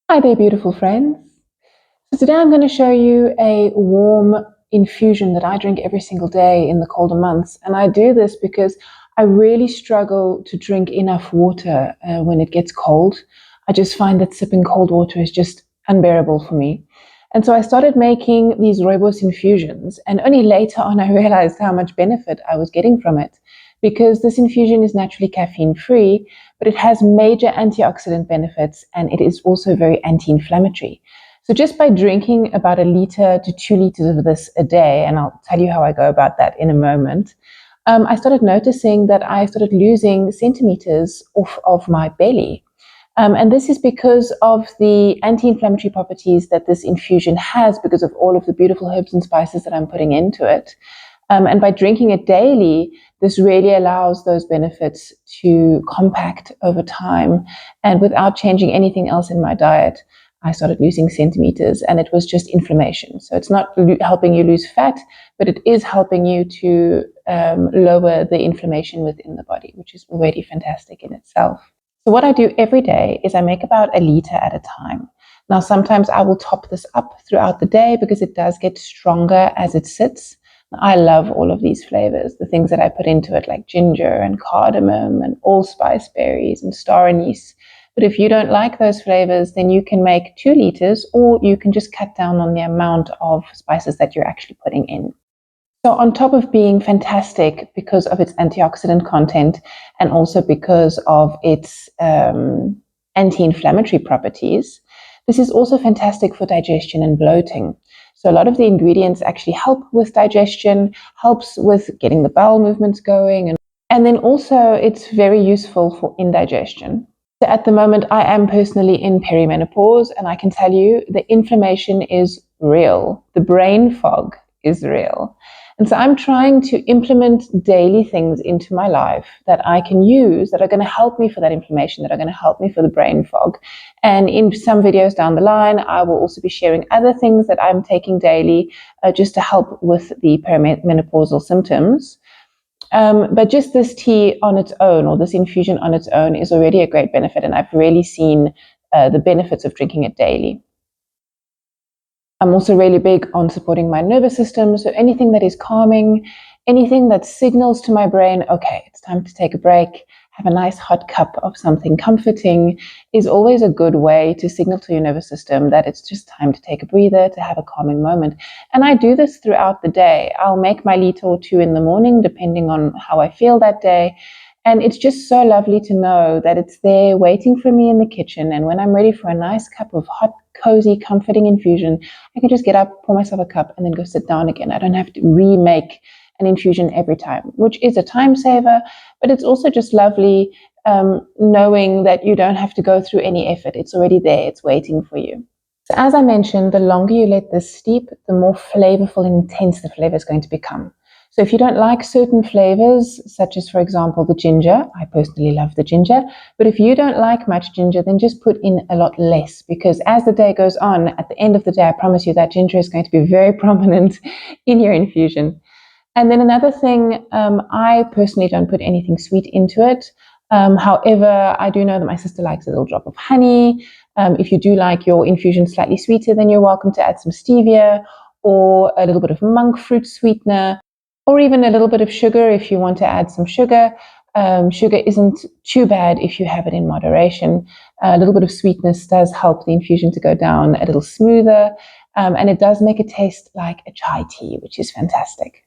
Hi there, beautiful friends. So today I'm going to show you a warm infusion that I drink every single day in the colder months. And I do this because I really struggle to drink enough water when it gets cold. I just find that sipping cold water is just unbearable for me. And so I started making these Rooibos infusions, and only later on I realized how much benefit I was getting from it, because this infusion is naturally caffeine free, but it has major antioxidant benefits, and it is also very anti-inflammatory. So just by drinking about 1 to 2 liters of this a day, and I'll tell you how I go about that in a moment, I started noticing that I started losing centimeters off of my belly. And this is because of the anti-inflammatory properties that this infusion has, because of all of the beautiful herbs and spices that I'm putting into it. And by drinking it daily, this really allows those benefits to compact over time. And without changing anything else in my diet, I started losing centimeters, and it was just inflammation. So it's not helping you lose fat, but it is helping you to lower the inflammation within the body, which is already fantastic in itself. So what I do every day is I make about 1 liter at a time. Now, sometimes I will top this up throughout the day because it does get stronger as it sits. I love all of these flavors, the things that I put into it, like ginger and cardamom and allspice berries and star anise. But if you don't like those flavors, then you can make 2 liters, or you can just cut down on the amount of spices that you're actually putting in. So on top of being fantastic because of its antioxidant content and also because of its anti-inflammatory properties, this is also fantastic for digestion and bloating. So a lot of the ingredients actually help with digestion, helps with getting the bowel movements going, and then also it's very useful for indigestion. So at the moment, I am personally in perimenopause, and I can tell you the inflammation is real. The brain fog is real. And so I'm trying to implement daily things into my life that I can use that are going to help me for that inflammation, that are going to help me for the brain fog. And in some videos down the line, I will also be sharing other things that I'm taking daily just to help with the perimenopausal symptoms. But just this tea on its own, or this infusion on its own, is already a great benefit. And I've really seen the benefits of drinking it daily. I'm also really big on supporting my nervous system. So anything that is calming, anything that signals to my brain, okay, it's time to take a break, have a nice hot cup of something comforting, is always a good way to signal to your nervous system that it's just time to take a breather, to have a calming moment. And I do this throughout the day. I'll make my liter or two in the morning, depending on how I feel that day. And it's just so lovely to know that it's there waiting for me in the kitchen. And when I'm ready for a nice cup of hot, cozy, comforting infusion, I can just get up, pour myself a cup, and then go sit down again. I don't have to remake an infusion every time, which is a time saver, but it's also just lovely knowing that you don't have to go through any effort. It's already there. It's waiting for you. So as I mentioned, the longer you let this steep, the more flavorful and intense the flavor is going to become. So if you don't like certain flavors, such as, for example, the ginger, I personally love the ginger, but if you don't like much ginger, then just put in a lot less, because as the day goes on, at the end of the day, I promise you that ginger is going to be very prominent in your infusion. And then another thing, I personally don't put anything sweet into it. However, I do know that my sister likes a little drop of honey. If you do like your infusion slightly sweeter, then you're welcome to add some stevia or a little bit of monk fruit sweetener, or even a little bit of sugar if you want to add some sugar. Sugar isn't too bad if you have it in moderation. A little bit of sweetness does help the infusion to go down a little smoother, and it does make it taste like a chai tea, which is fantastic.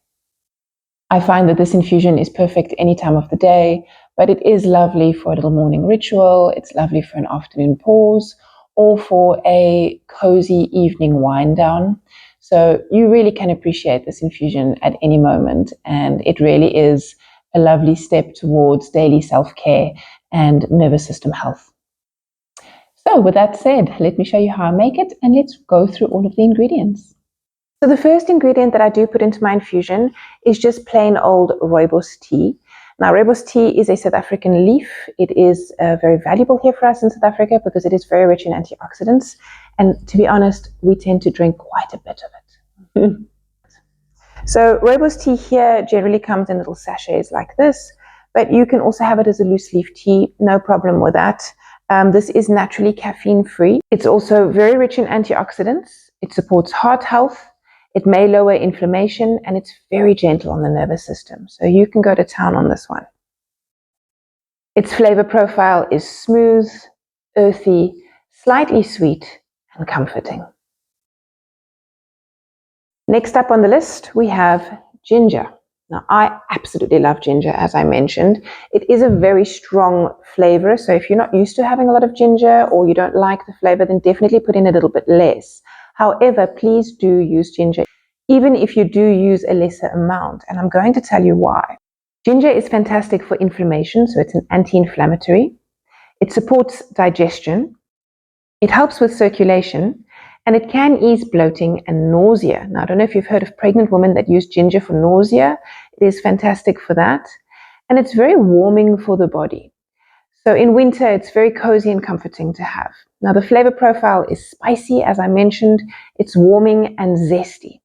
I find that this infusion is perfect any time of the day, but it is lovely for a little morning ritual. It's lovely for an afternoon pause or for a cozy evening wind down. So you really can appreciate this infusion at any moment, and it really is a lovely step towards daily self-care and nervous system health. So with that said, let me show you how I make it, and let's go through all of the ingredients. So the first ingredient that I do put into my infusion is just plain old Rooibos tea. Now, Rooibos tea is a South African leaf. It is very valuable here for us in South Africa because it is very rich in antioxidants. And to be honest, we tend to drink quite a bit of it. So Rooibos tea here generally comes in little sachets like this, but you can also have it as a loose leaf tea, no problem with that. This is naturally caffeine-free. It's also very rich in antioxidants. It supports heart health. It may lower inflammation, and it's very gentle on the nervous system. So you can go to town on this one. Its flavor profile is smooth, earthy, slightly sweet, and comforting. Next up on the list, we have ginger. Now, I absolutely love ginger, as I mentioned. It is a very strong flavor, so if you're not used to having a lot of ginger or you don't like the flavor, then definitely put in a little bit less. However, please do use ginger, even if you do use a lesser amount, and I'm going to tell you why. Ginger is fantastic for inflammation, so it's an anti-inflammatory. It supports digestion. It helps with circulation. And it can ease bloating and nausea. Now, I don't know if you've heard of pregnant women that use ginger for nausea. It is fantastic for that. And it's very warming for the body. So in winter, it's very cozy and comforting to have. Now, the flavor profile is spicy, as I mentioned. It's warming and zesty.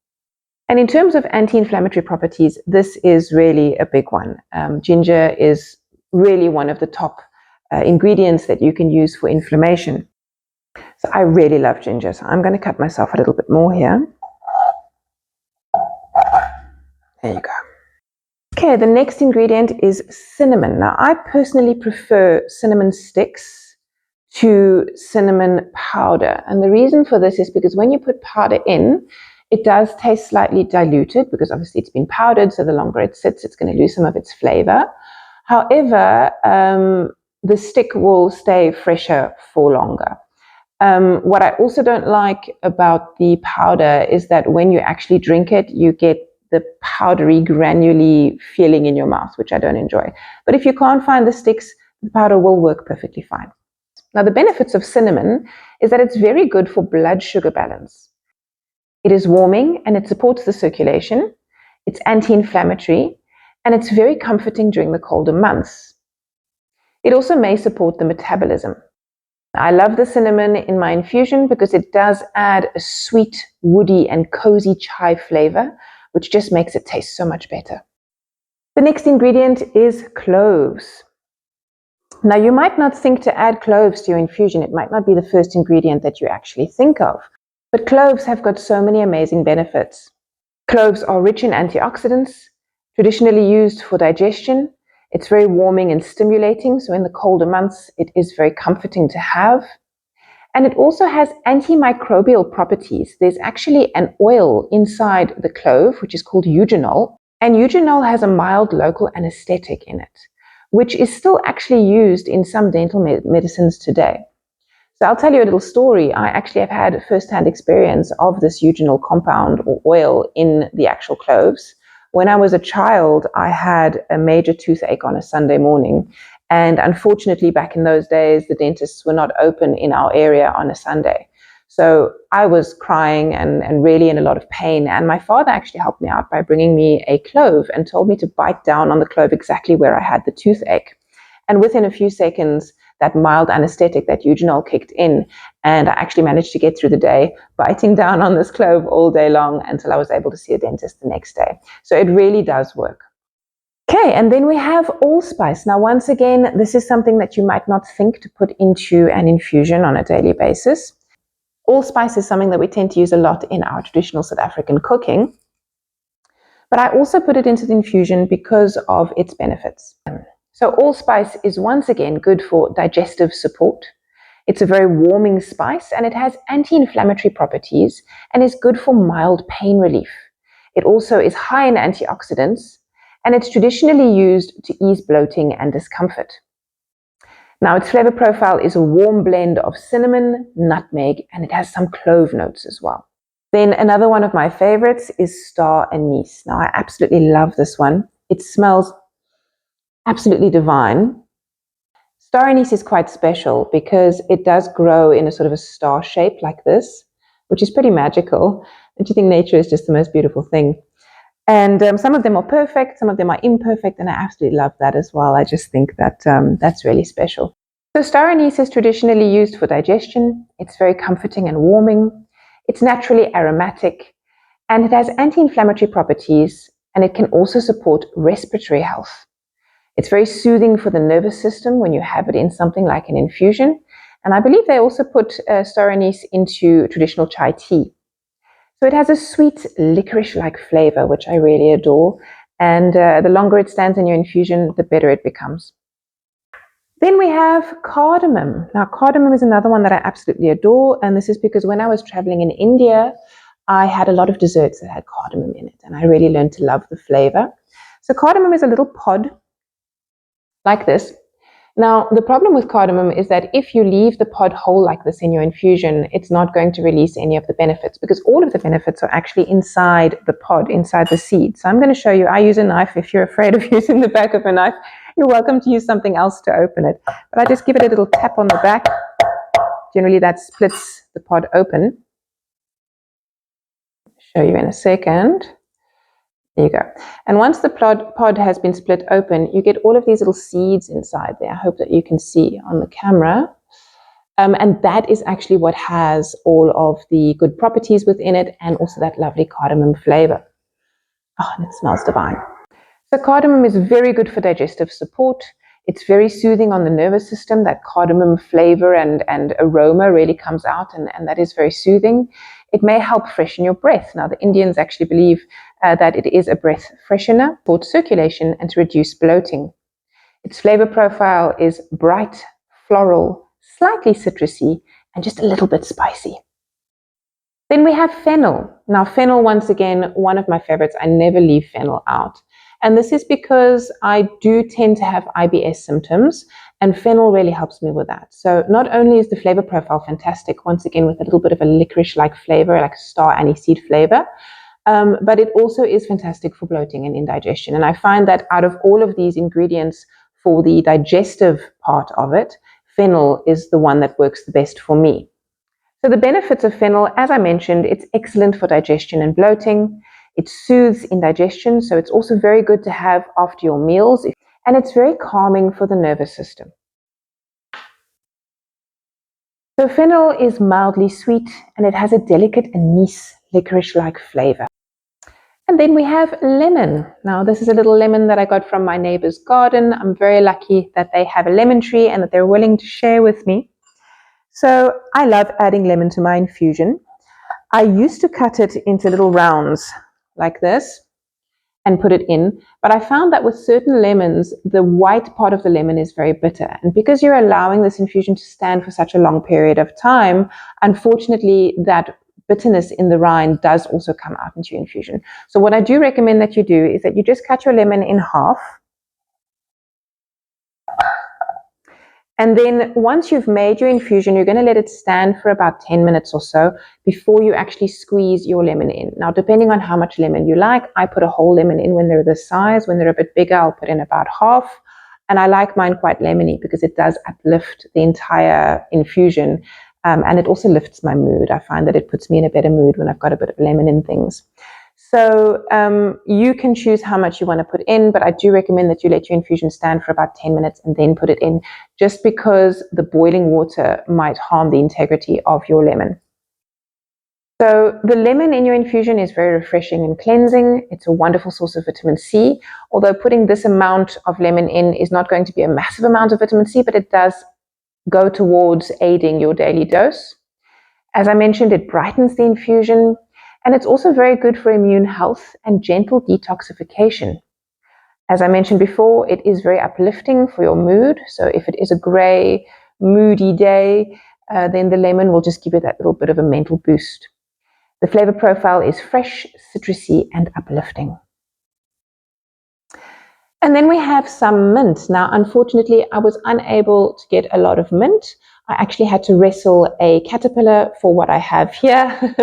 And in terms of anti-inflammatory properties, this is really a big one. Ginger is really one of the top ingredients that you can use for inflammation. So I really love ginger, so I'm going to cut myself a little bit more here. There you go. Okay, the next ingredient is cinnamon. Now, I personally prefer cinnamon sticks to cinnamon powder. And the reason for this is because when you put powder in, it does taste slightly diluted because obviously it's been powdered, so the longer it sits, it's going to lose some of its flavor. However, the stick will stay fresher for longer. What I also don't like about the powder is that when you actually drink it, you get the powdery, granularly feeling in your mouth, which I don't enjoy. But if you can't find the sticks, the powder will work perfectly fine. Now, the benefits of cinnamon is that it's very good for blood sugar balance. It is warming and it supports the circulation. It's anti-inflammatory and it's very comforting during the colder months. It also may support the metabolism. I love the cinnamon in my infusion because it does add a sweet, woody, and cozy chai flavor, which just makes it taste so much better. The next ingredient is cloves. Now, you might not think to add cloves to your infusion. It might not be the first ingredient that you actually think of, but cloves have got so many amazing benefits. Cloves are rich in antioxidants, traditionally used for digestion. It's very warming and stimulating, so in the colder months, it is very comforting to have. And it also has antimicrobial properties. There's actually an oil inside the clove, which is called eugenol. And eugenol has a mild local anesthetic in it, which is still actually used in some dental medicines today. So I'll tell you a little story. I actually have had first-hand experience of this eugenol compound or oil in the actual cloves. When I was a child, I had a major toothache on a Sunday morning. And unfortunately, back in those days, the dentists were not open in our area on a Sunday. So I was crying and really in a lot of pain. And my father actually helped me out by bringing me a clove and told me to bite down on the clove exactly where I had the toothache. And within a few seconds, that mild anesthetic, that eugenol kicked in, and I actually managed to get through the day biting down on this clove all day long until I was able to see a dentist the next day. So it really does work. Okay, and then we have allspice. Now, once again, this is something that you might not think to put into an infusion on a daily basis. Allspice is something that we tend to use a lot in our traditional South African cooking, but I also put it into the infusion because of its benefits. So allspice is once again good for digestive support. It's a very warming spice and it has anti-inflammatory properties and is good for mild pain relief. It also is high in antioxidants and it's traditionally used to ease bloating and discomfort. Now, its flavor profile is a warm blend of cinnamon, nutmeg, and it has some clove notes as well. Then another one of my favorites is star anise. Now, I absolutely love this one. It smells absolutely divine. Star anise is quite special because it does grow in a sort of a star shape like this, which is pretty magical. Don't you think nature is just the most beautiful thing? And some of them are perfect, some of them are imperfect, and I absolutely love that as well. I just think that that's really special. So star anise is traditionally used for digestion. It's very comforting and warming. It's naturally aromatic, and it has anti-inflammatory properties, and it can also support respiratory health. It's very soothing for the nervous system when you have it in something like an infusion, And I believe they also put star anise into traditional chai tea. So it has a sweet licorice-like flavor, which I really adore. And the longer it stands in your infusion, the better it becomes. Then we have cardamom. Now, cardamom is another one that I absolutely adore. And this is because when I was traveling in India, I had a lot of desserts that had cardamom in it. And I really learned to love the flavor. So cardamom is a little pod like this. Now, the problem with cardamom is that if you leave the pod whole like this in your infusion, it's not going to release any of the benefits because all of the benefits are actually inside the pod, inside the seed. So I'm going to show you. I use a knife. If you're afraid of using the back of a knife, you're welcome to use something else to open it. But I just give it a little tap on the back. Generally, that splits the pod open. I'll show you in a second. There you go. And once the pod has been split open, you get all of these little seeds inside there. I hope that you can see on the camera. And that is actually what has all of the good properties within it and also that lovely cardamom flavor. Oh, and it smells divine. So cardamom is very good for digestive support. It's very soothing on the nervous system. That cardamom flavor and aroma really comes out, and that is very soothing. It may help freshen your breath. Now, the Indians actually believe that it is a breath freshener for circulation and to reduce bloating. Its flavor profile is bright, floral, slightly citrusy, and just a little bit spicy. Then we have fennel. Now, fennel, once again, one of my favorites. I never leave fennel out. And this is because I do tend to have IBS symptoms, and fennel really helps me with that. So not only is the flavor profile fantastic, once again, with a little bit of a licorice-like flavor, like star aniseed flavor, but it also is fantastic for bloating and indigestion. And I find that out of all of these ingredients for the digestive part of it, fennel is the one that works the best for me. So the benefits of fennel, as I mentioned, it's excellent for digestion and bloating. It soothes indigestion, so it's also very good to have after your meals. And it's very calming for the nervous system. So fennel is mildly sweet, and it has a delicate anise licorice-like flavor. And then we have lemon. Now, this is a little lemon that I got from my neighbor's garden. I'm very lucky that they have a lemon tree and that they're willing to share with me. So I love adding lemon to my infusion. I used to cut it into little rounds like this and put it in, but I found that with certain lemons, the white part of the lemon is very bitter. And because you're allowing this infusion to stand for such a long period of time, unfortunately, that bitterness in the rind does also come out into your infusion. So what I do recommend that you do is that you just cut your lemon in half. And then once you've made your infusion, you're going to let it stand for about 10 minutes or so before you actually squeeze your lemon in. Now, depending on how much lemon you like, I put a whole lemon in when they're this size. When they're a bit bigger, I'll put in about half. And I like mine quite lemony because it does uplift the entire infusion. And it also lifts my mood. I find that it puts me in a better mood when I've got a bit of lemon in things. So you can choose how much you want to put in, but I do recommend that you let your infusion stand for about 10 minutes and then put it in, just because the boiling water might harm the integrity of your lemon. So the lemon in your infusion is very refreshing and cleansing. It's a wonderful source of vitamin C, although putting this amount of lemon in is not going to be a massive amount of vitamin C, but it does go towards aiding your daily dose. As I mentioned, it brightens the infusion. And it's also very good for immune health and gentle detoxification. As I mentioned before, it is very uplifting for your mood. So if it is a gray, moody day, then the lemon will just give you that little bit of a mental boost. The flavor profile is fresh, citrusy, and uplifting. And then we have some mint. Now, unfortunately, I was unable to get a lot of mint. I actually had to wrestle a caterpillar for what I have here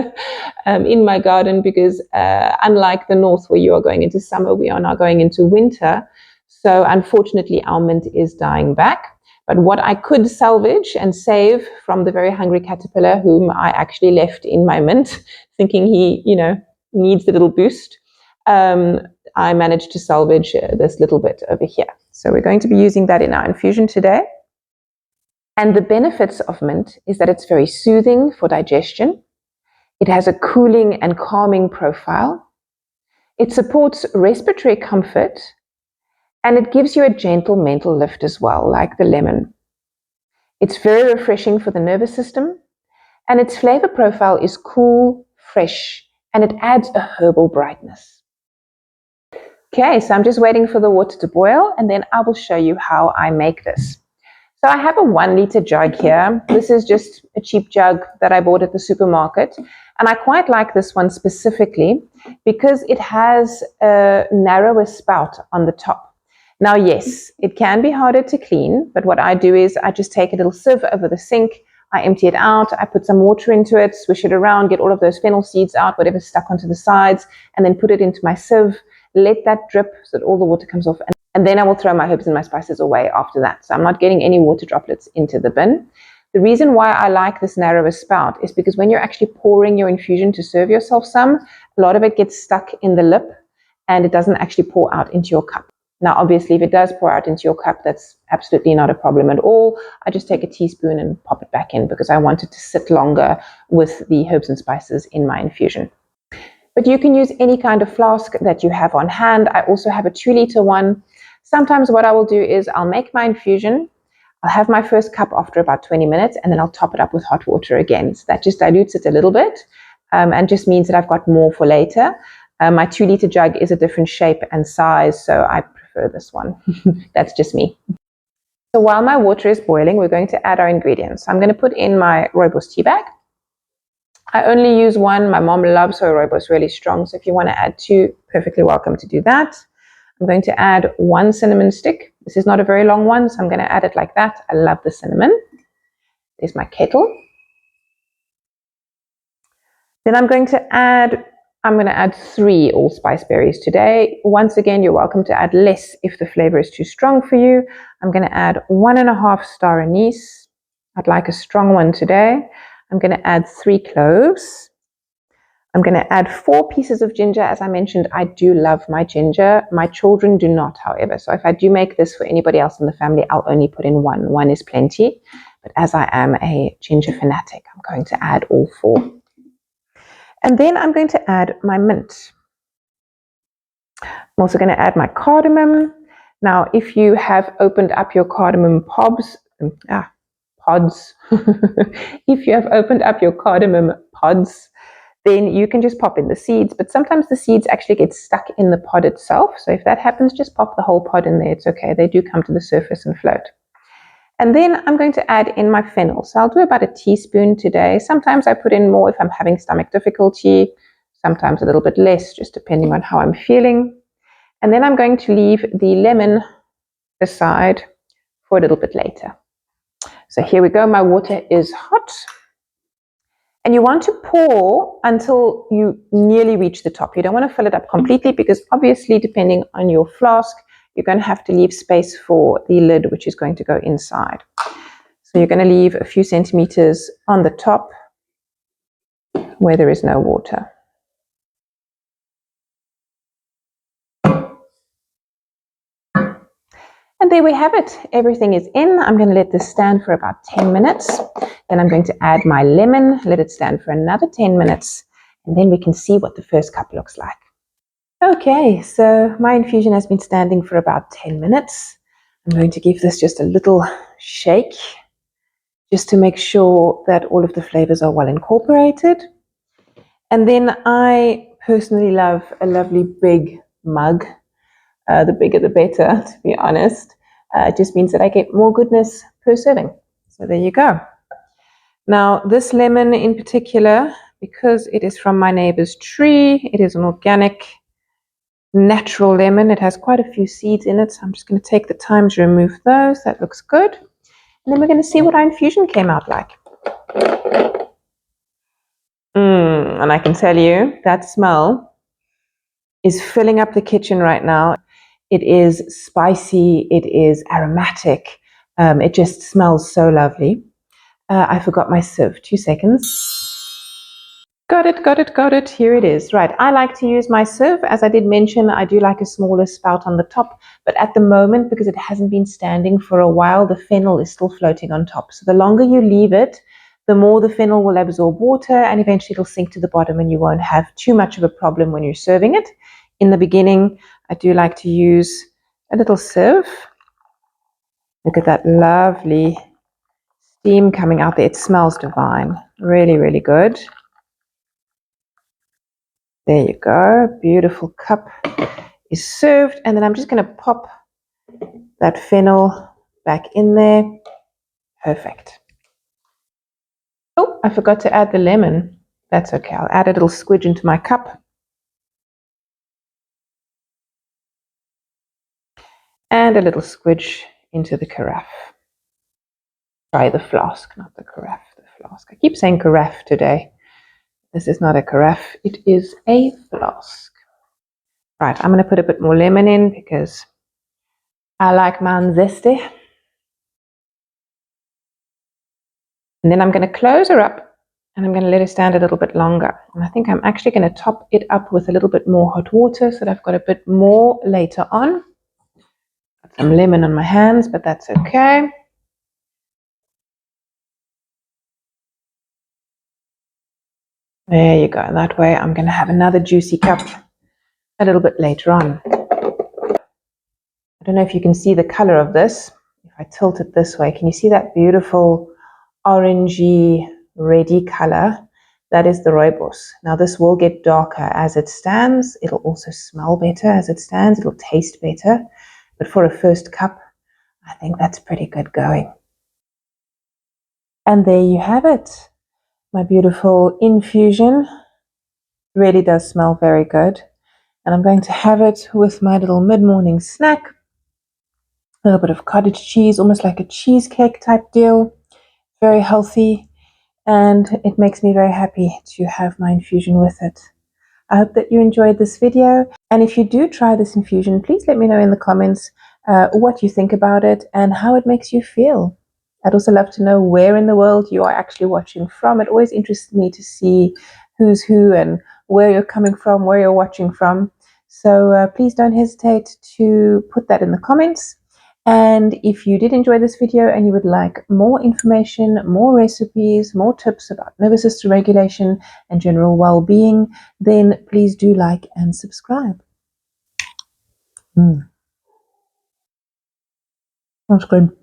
in my garden because unlike the north where you are going into summer, we are now going into winter. So unfortunately, our mint is dying back. But what I could salvage and save from the very hungry caterpillar, whom I actually left in my mint, thinking he, needs a little boost, I managed to salvage this little bit over here. So we're going to be using that in our infusion today. And the benefits of mint is that it's very soothing for digestion. It has a cooling and calming profile. It supports respiratory comfort. And it gives you a gentle mental lift as well, like the lemon. It's very refreshing for the nervous system, and its flavor profile is cool, fresh, and it adds a herbal brightness. Okay, so I'm just waiting for the water to boil, and then I will show you how I make this. So I have a 1 liter jug here. This is just a cheap jug that I bought at the supermarket. And I quite like this one specifically because it has a narrower spout on the top. Now, yes, it can be harder to clean, but what I do is I just take a little sieve over the sink, I empty it out, I put some water into it, swish it around, get all of those fennel seeds out, whatever's stuck onto the sides, and then put it into my sieve, let that drip so that all the water comes off, and then I will throw my herbs and my spices away after that. So I'm not getting any water droplets into the bin. The reason why I like this narrower spout is because when you're actually pouring your infusion to serve yourself some, a lot of it gets stuck in the lip and it doesn't actually pour out into your cup. Now, obviously, if it does pour out into your cup, that's absolutely not a problem at all. I just take a teaspoon and pop it back in because I want it to sit longer with the herbs and spices in my infusion. But you can use any kind of flask that you have on hand. I also have a 2 liter one. Sometimes what I will do is I'll make my infusion. I'll have my first cup after about 20 minutes, and then I'll top it up with hot water again. So that just dilutes it a little bit and just means that I've got more for later. My 2 liter jug is a different shape and size, so I prefer this one. That's just me. So while my water is boiling, we're going to add our ingredients. I'm going to put in my Rooibos tea bag. I only use one. My mom loves her Rooibos really strong, so if you want to add 2, perfectly welcome to do that. I'm going to add 1 cinnamon stick. This is not a very long one, so I'm going to add it like that. I love the cinnamon. There's my kettle. Then I'm going to add 3 allspice berries today. Once again, you're welcome to add less if the flavor is too strong for you. I'm going to add 1.5 star anise. I'd like a strong one today. I'm going to add 3 cloves. I'm going to add 4 pieces of ginger. As I mentioned, I do love my ginger. My children do not, however. So if I do make this for anybody else in the family, I'll only put in 1. 1 is plenty. But as I am a ginger fanatic, I'm going to add all 4. And then I'm going to add my mint. I'm also going to add my cardamom. Now, if you have opened up your cardamom pods, if you have opened up your cardamom pods, then you can just pop in the seeds, but sometimes the seeds actually get stuck in the pod itself. So if that happens, just pop the whole pod in there. It's okay. They do come to the surface and float. And then I'm going to add in my fennel. So I'll do about a teaspoon today. Sometimes I put in more if I'm having stomach difficulty, sometimes a little bit less, just depending on how I'm feeling. And then I'm going to leave the lemon aside for a little bit later. So here we go. My water is hot. And you want to pour until you nearly reach the top. You don't want to fill it up completely because obviously, depending on your flask, you're going to have to leave space for the lid, which is going to go inside. So you're going to leave a few centimeters on the top where there is no water. And there we have it. Everything is in. I'm going to let this stand for about 10 minutes. Then I'm going to add my lemon, let it stand for another 10 minutes, and then we can see what the first cup looks like. Okay, so my infusion has been standing for about 10 minutes. I'm going to give this just a little shake, just to make sure that all of the flavors are well incorporated. And then I personally love a lovely big mug. The bigger the better, to be honest. It just means that I get more goodness per serving. So there you go. Now, this lemon in particular, because it is from my neighbor's tree, it is an organic, natural lemon. It has quite a few seeds in it, so I'm just going to take the time to remove those. That looks good. And then we're going to see what our infusion came out like. And I can tell you, that smell is filling up the kitchen right now. It is spicy, it is aromatic, it just smells so lovely. I forgot my sieve, 2 seconds. Got it, here it is. Right, I like to use my sieve. As I did mention, I do like a smaller spout on the top, but at the moment, because it hasn't been standing for a while, the fennel is still floating on top. So the longer you leave it, the more the fennel will absorb water and eventually it'll sink to the bottom and you won't have too much of a problem when you're serving it. In the beginning, I do like to use a little sieve. Look at that lovely steam coming out there. It smells divine. Really, really good. There you go. Beautiful cup is served. And then I'm just going to pop that fennel back in there. Perfect. Oh, I forgot to add the lemon. That's okay. I'll add a little squidge into my cup. And a little squidge into the carafe. Sorry, the flask, not the carafe, the flask. I keep saying carafe today. This is not a carafe, it is a flask. Right, I'm going to put a bit more lemon in because I like mine zesty. And then I'm going to close her up and I'm going to let her stand a little bit longer. And I think I'm actually going to top it up with a little bit more hot water so that I've got a bit more later on. Got some lemon on my hands, but that's okay. There you go. That way I'm going to have another juicy cup a little bit later on. I don't know if you can see the color of this. If I tilt it this way, can you see that beautiful orangey, reddy color? That is the Rooibos. Now this will get darker as it stands. It'll also smell better as it stands. It'll taste better. But for a first cup, I think that's pretty good going. And there you have it. My beautiful infusion. Really does smell very good. And I'm going to have it with my little mid-morning snack. A little bit of cottage cheese, almost like a cheesecake type deal. Very healthy, and it makes me very happy to have my infusion with it. I hope that you enjoyed this video, and if you do try this infusion, please let me know in the comments what you think about it and how it makes you feel. I'd also love to know where in the world you are actually watching from. It always interests me to see who's who and where you're coming from, where you're watching from. So please don't hesitate to put that in the comments. And if you did enjoy this video and you would like more information, more recipes, more tips about nervous system regulation and general well-being, then please do like and subscribe. That's good.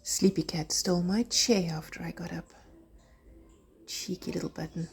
Sleepy cat stole my chair after I got up. Cheeky little button.